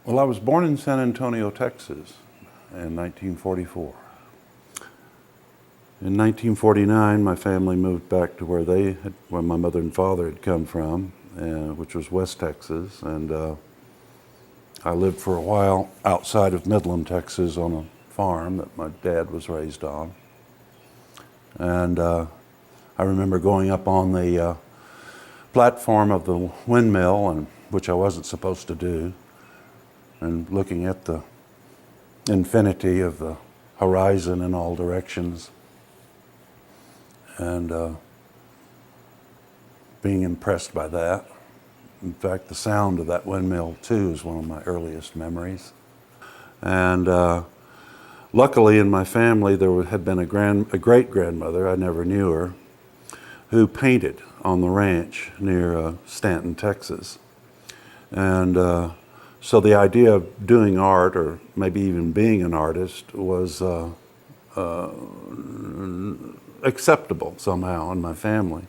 Well, I was born in San Antonio, Texas in 1944. In 1949, my family moved back to where my mother and father had come from, which was West Texas, and I lived for a while outside of Midland, Texas, on a farm that my dad was raised on. And I remember going up on the platform of the windmill, which I wasn't supposed to do, and looking at the infinity of the horizon in all directions, and being impressed by that. In fact, the sound of that windmill, too, is one of my earliest memories. And luckily in my family, there had been a great-grandmother, I never knew her, who painted on the ranch near Stanton, Texas. And so the idea of doing art, or maybe even being an artist, was acceptable somehow in my family.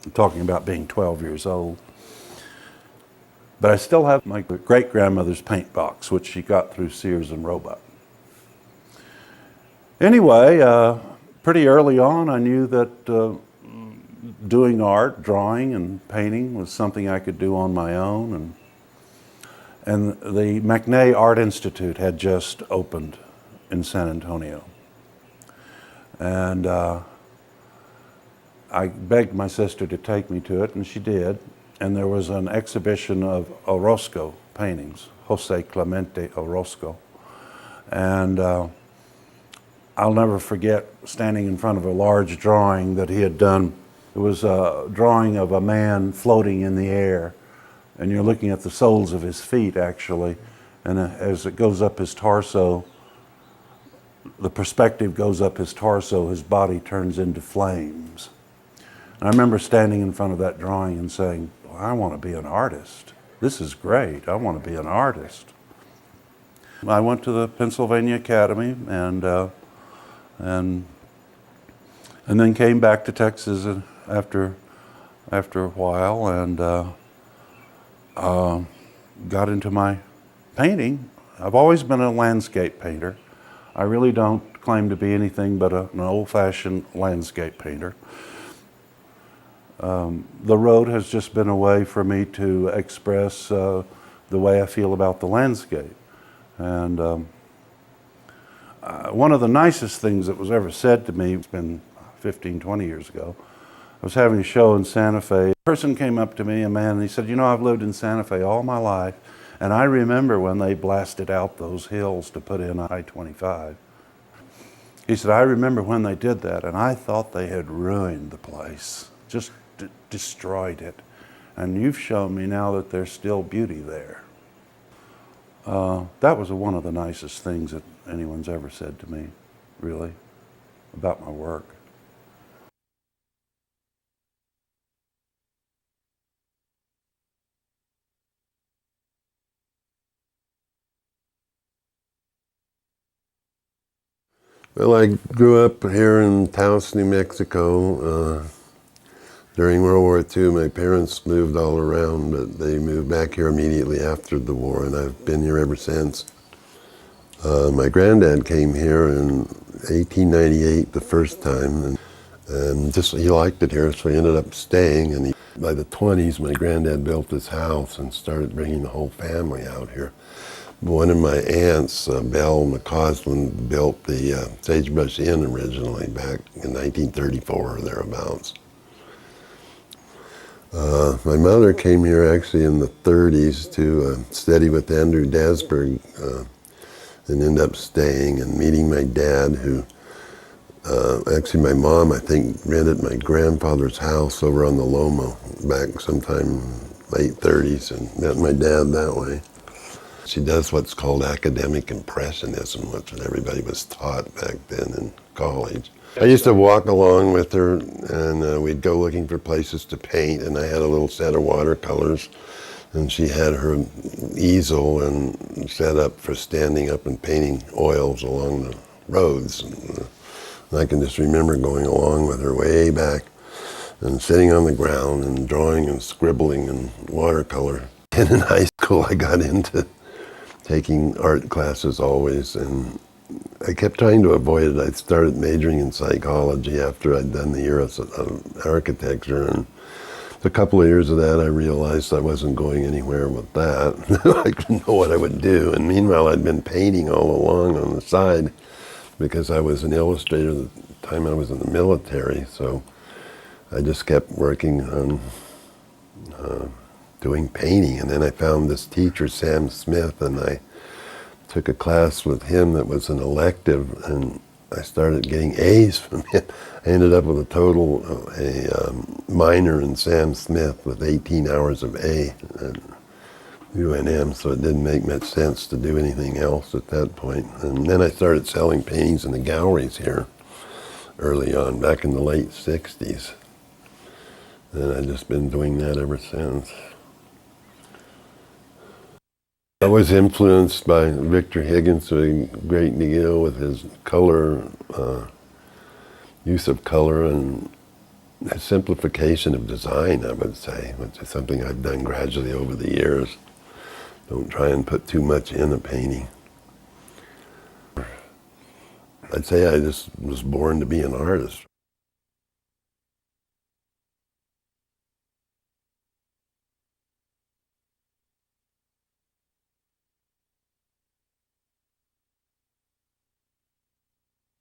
I'm talking about being 12 years old. But I still have my great-grandmother's paint box, which she got through Sears and Roebuck. Anyway, pretty early on, I knew that doing art, drawing and painting was something I could do on my own. And the McNay Art Institute had just opened in San Antonio. And I begged my sister to take me to it, and she did. And there was an exhibition of Orozco paintings, Jose Clemente Orozco. And I'll never forget standing in front of a large drawing that he had done. It was a drawing of a man floating in the air, and you're looking at the soles of his feet, actually. And as it goes up his torso, the perspective goes up his torso, his body turns into flames. And I remember standing in front of that drawing and saying, well, I want to be an artist. This is great. I want to be an artist. I went to the Pennsylvania Academy and then came back to Texas after a while, and got into my painting. I've always been a landscape painter. I really don't claim to be anything but an old-fashioned landscape painter. The road has just been a way for me to express the way I feel about the landscape. And one of the nicest things that was ever said to me, it's been 15, 20 years ago, I was having a show in Santa Fe. A person came up to me, a man, and he said, you know, I've lived in Santa Fe all my life, and I remember when they blasted out those hills to put in I-25. He said, I remember when they did that, and I thought they had ruined the place, just destroyed it. And you've shown me now that there's still beauty there. That was one of the nicest things that anyone's ever said to me, really, about my work. Well, I grew up here in Taos, New Mexico. During World War II, my parents moved all around, but they moved back here immediately after the war, and I've been here ever since. My granddad came here in 1898 the first time, and just he liked it here, so he ended up staying. And by the 20s, my granddad built this house and started bringing the whole family out here. One of my aunts, Belle McCausland, built the Sagebrush Inn originally back in 1934 or thereabouts. My mother came here actually in the 30s to study with Andrew Dasberg and end up staying and meeting my dad, who actually my mom, I think, rented my grandfather's house over on the Loma back sometime late 30s and met my dad that way. She does what's called academic impressionism, which everybody was taught back then in college. I used to walk along with her, and we'd go looking for places to paint, and I had a little set of watercolors, and she had her easel and set up for standing up and painting oils along the roads. And I can just remember going along with her way back and sitting on the ground and drawing and scribbling in watercolor. And in high school I got into taking art classes always, and I kept trying to avoid it. I started majoring in psychology after I'd done the year of architecture, and a couple of years of that, I realized I wasn't going anywhere with that. I didn't know what I would do. And meanwhile, I'd been painting all along on the side because I was an illustrator at the time I was in the military. So I just kept working on doing painting. And then I found this teacher, Sam Smith, and I took a class with him that was an elective, and I started getting A's from it. I ended up with a total, minor in Sam Smith with 18 hours of A at UNM, so it didn't make much sense to do anything else at that point. And then I started selling paintings in the galleries here early on, back in the late 60s. And I've just been doing that ever since. I was influenced by Victor Higgins a great deal with his color, use of color, and a simplification of design, I would say, which is something I've done gradually over the years. Don't try and put too much in a painting. I'd say I just was born to be an artist.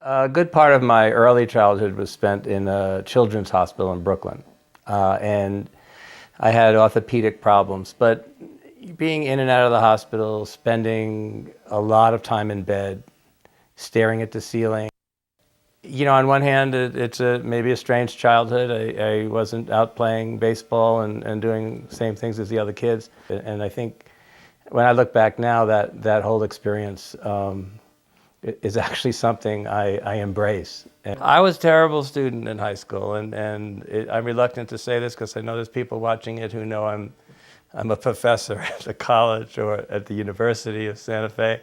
A good part of my early childhood was spent in a children's hospital in Brooklyn. And I had orthopedic problems, but being in and out of the hospital, spending a lot of time in bed, staring at the ceiling. You know, on one hand, it's maybe a strange childhood. I wasn't out playing baseball and doing the same things as the other kids. And I think when I look back now, that whole experience is actually something I embrace. And I was a terrible student in high school, and I'm reluctant to say this because I know there's people watching it who know I'm a professor at a college or at the University of Santa Fe.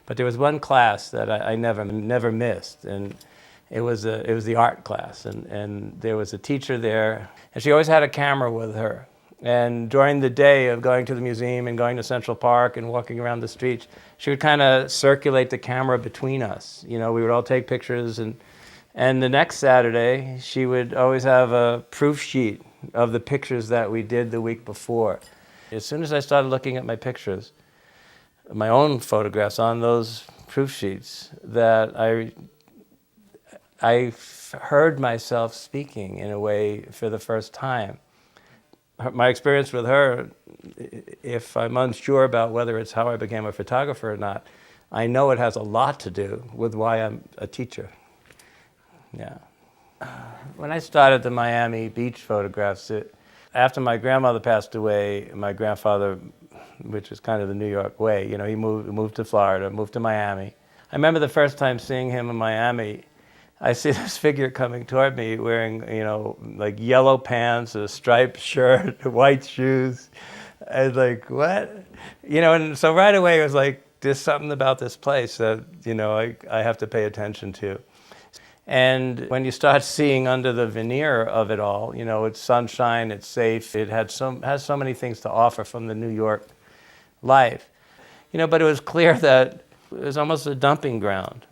But there was one class that I never missed, and it was the art class, and there was a teacher there, and she always had a camera with her. And during the day of going to the museum and going to Central Park and walking around the streets, she would kind of circulate the camera between us. You know, we would all take pictures, and the next Saturday, she would always have a proof sheet of the pictures that we did the week before. As soon as I started looking at my pictures, my own photographs on those proof sheets, that I heard myself speaking in a way for the first time. My experience with her, if I'm unsure about whether it's how I became a photographer or not, I know it has a lot to do with why I'm a teacher. Yeah. When I started the Miami Beach photographs, after my grandmother passed away, my grandfather, which is kind of the New York way, you know, he moved to Florida, moved to Miami. I remember the first time seeing him in Miami, I see this figure coming toward me wearing, you know, like yellow pants, a striped shirt, white shoes. I was like, what? You know, and so right away it was like, there's something about this place that, you know, I have to pay attention to. And when you start seeing under the veneer of it all, you know, it's sunshine, it's safe, it has so many things to offer from the New York life. You know, but it was clear that it was almost a dumping ground.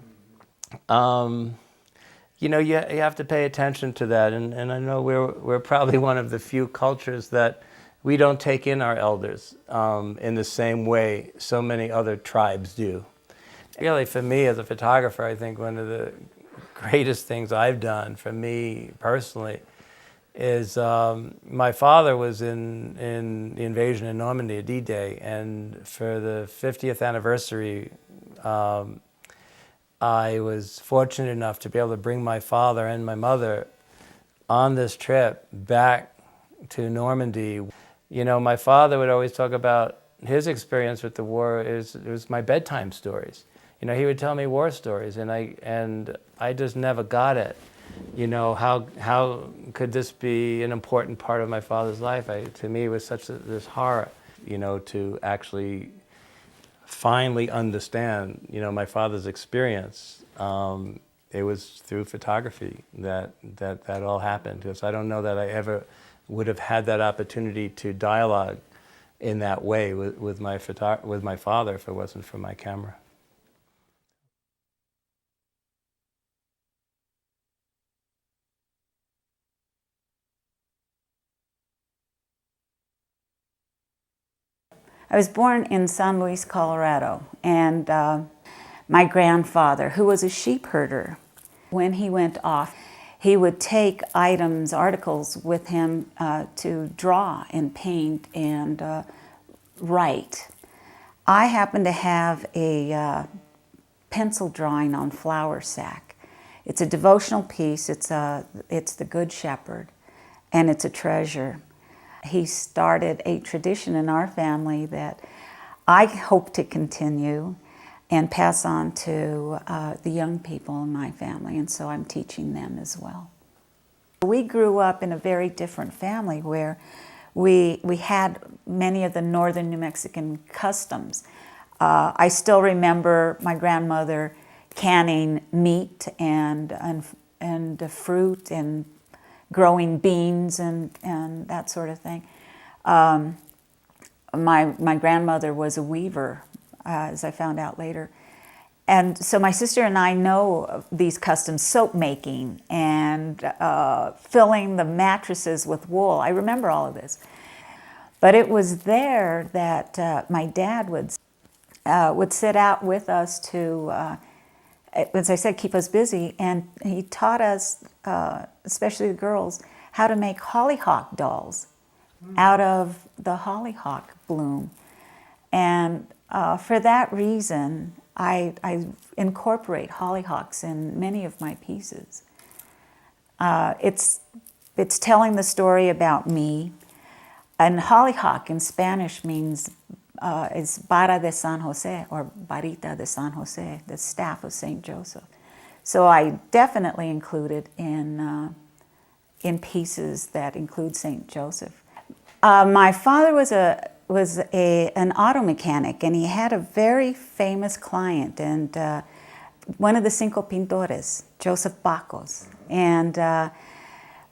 You know, you have to pay attention to that, and I know we're probably one of the few cultures that we don't take in our elders in the same way so many other tribes do. Really, for me as a photographer, I think one of the greatest things I've done for me personally is my father was in the invasion in Normandy, D-Day, and for the 50th anniversary, I was fortunate enough to be able to bring my father and my mother on this trip back to Normandy. You know, my father would always talk about his experience with the war. It was my bedtime stories. You know, he would tell me war stories, and I just never got it. You know, how could this be an important part of my father's life? To me, it was such this horror, you know, to actually finally understand, you know, my father's experience. It was through photography that all happened. Because I don't know that I ever would have had that opportunity to dialogue in that way with my father if it wasn't for my camera. I was born in San Luis, Colorado, and my grandfather, who was a sheep herder, when he went off, he would take items, articles with him to draw and paint and write. I happen to have a pencil drawing on flour sack. It's a devotional piece. It's the Good Shepherd, and it's a treasure. He started a tradition in our family that I hope to continue and pass on to the young people in my family, and so I'm teaching them as well. We grew up in a very different family where we had many of the northern New Mexican customs. I still remember my grandmother canning meat and fruit and growing beans and that sort of thing. My grandmother was a weaver, as I found out later. And so my sister and I know these customs, soap making and filling the mattresses with wool. I remember all of this. But it was there that my dad would sit out with us to, as I said, keep us busy. And he taught us, especially the girls, how to make hollyhock dolls out of the hollyhock bloom. And for that reason, I incorporate hollyhocks in many of my pieces. It's telling the story about me. And hollyhock in Spanish means is vara de San Jose, or varita de San Jose, the staff of Saint Joseph. So I definitely include it in pieces that include Saint Joseph. My father was an auto mechanic, and he had a very famous client, and one of the Cinco Pintores, Joseph Bacos. And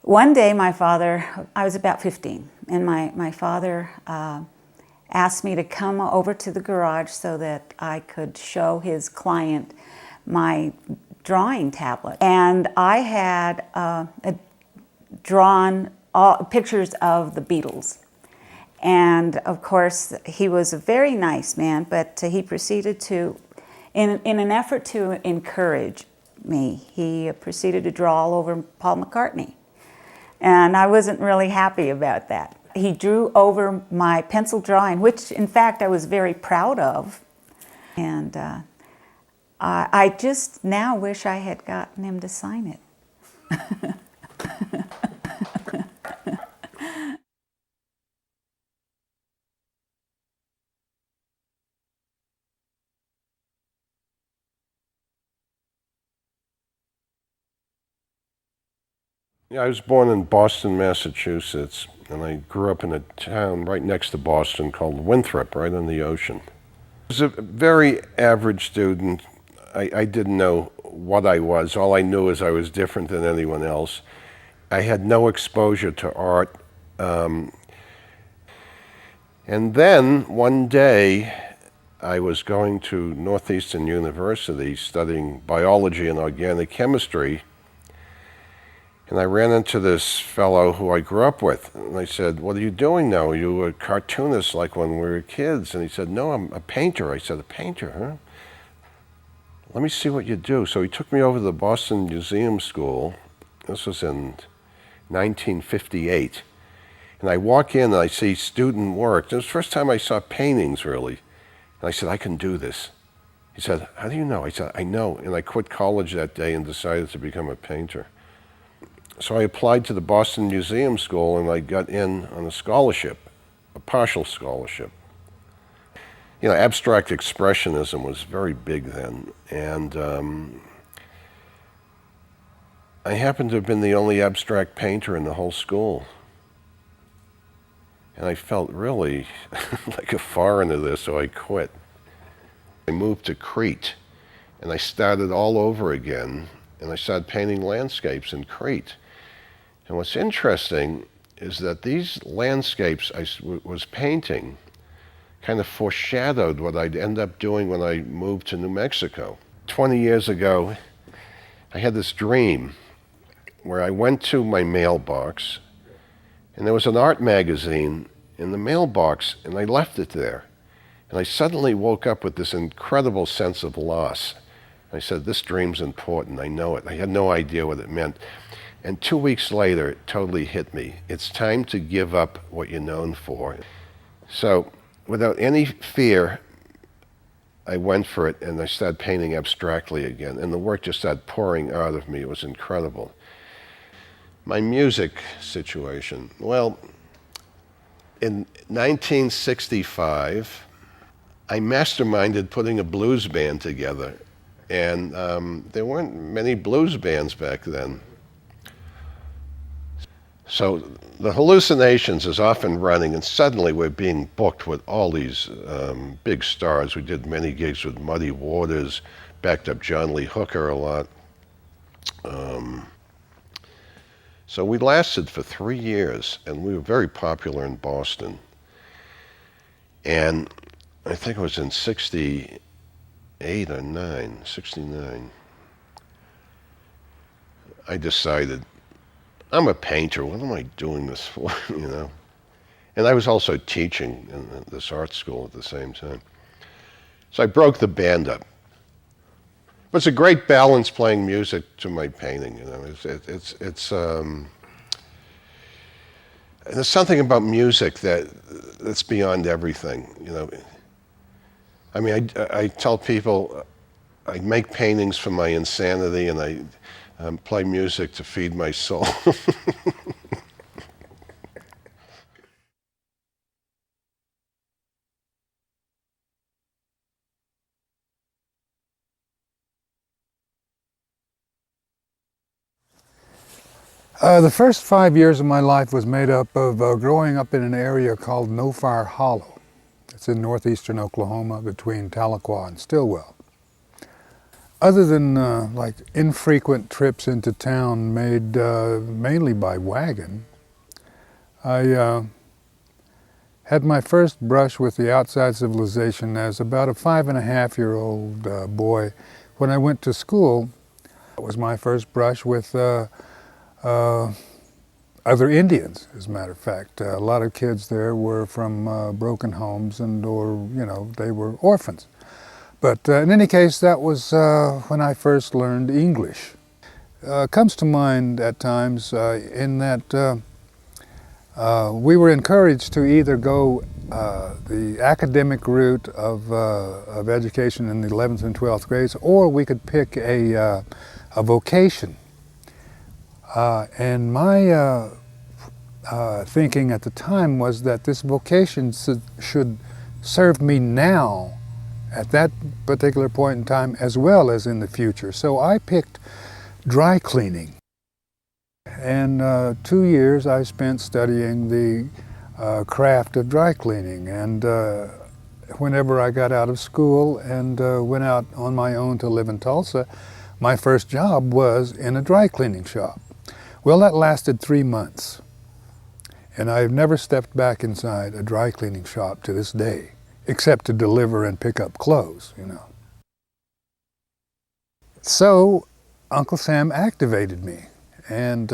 one day I was about 15, and my father asked me to come over to the garage so that I could show his client my drawing tablet. And I had drawn pictures of the Beatles. And of course, he was a very nice man, but he proceeded to, in an effort to encourage me, he proceeded to draw all over Paul McCartney. And I wasn't really happy about that. He drew over my pencil drawing, which in fact I was very proud of. And I just now wish I had gotten him to sign it. Yeah, I was born in Boston, Massachusetts, and I grew up in a town right next to Boston called Winthrop, right on the ocean. I was a very average student. I didn't know what I was. All I knew is I was different than anyone else. I had no exposure to art. And then one day, I was going to Northeastern University studying biology and organic chemistry. And I ran into this fellow who I grew up with. And I said, "What are you doing now? Are you a cartoonist like when we were kids?" And he said, "No, I'm a painter." I said, "A painter, huh? Let me see what you do." So he took me over to the Boston Museum School. This was in 1958. And I walk in and I see student work. It was the first time I saw paintings, really. And I said, "I can do this." He said, "How do you know?" I said, "I know." And I quit college that day and decided to become a painter. So I applied to the Boston Museum School, and I got in on a scholarship, a partial scholarship. You know, abstract expressionism was very big then, and I happened to have been the only abstract painter in the whole school. And I felt really like a foreigner there, so I quit. I moved to Crete, and I started all over again, and I started painting landscapes in Crete. And what's interesting is that these landscapes I was painting kind of foreshadowed what I'd end up doing when I moved to New Mexico. 20 years ago, I had this dream where I went to my mailbox, and there was an art magazine in the mailbox, and I left it there. And I suddenly woke up with this incredible sense of loss. I said, this dream's important, I know it. I had no idea what it meant. And 2 weeks later, it totally hit me. It's time to give up what you're known for. So, without any fear, I went for it, and I started painting abstractly again. And the work just started pouring out of me. It was incredible. My music situation. Well, in 1965, I masterminded putting a blues band together. And there weren't many blues bands back then. So the Hallucinations is off and running, and suddenly we're being booked with all these big stars. We did many gigs with Muddy Waters, backed up John Lee Hooker a lot. So we lasted for 3 years, and we were very popular in Boston. And I think it was in 68 or 69, I decided, I'm a painter, what am I doing this for, you know? And I was also teaching in this art school at the same time. So I broke the band up. But it's a great balance playing music to my painting, you know. There's something about music that's beyond everything, you know. I mean, I tell people I make paintings for my insanity, and I play music to feed my soul. The first 5 years of my life was made up of growing up in an area called No Fire Hollow. It's in northeastern Oklahoma between Tahlequah and Stillwell. Other than like infrequent trips into town made mainly by wagon, I had my first brush with the outside civilization as about a 5.5-year-old boy. When I went to school, it was my first brush with other Indians, as a matter of fact. A lot of kids there were from broken homes or, you know, they were orphans. But in any case, that was when I first learned English. Comes to mind at times in that we were encouraged to either go the academic route of education in the 11th and 12th grades, or we could pick a vocation. And my thinking at the time was that this vocation should serve me now at that particular point in time as well as in the future. So I picked dry cleaning. And 2 years I spent studying the craft of dry cleaning. And whenever I got out of school and went out on my own to live in Tulsa, my first job was in a dry cleaning shop. Well, that lasted 3 months. And I've never stepped back inside a dry cleaning shop to this day, except to deliver and pick up clothes, you know. So Uncle Sam activated me and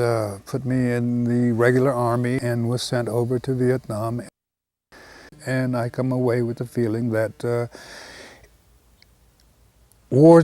put me in the regular army and was sent over to Vietnam. And I come away with the feeling that war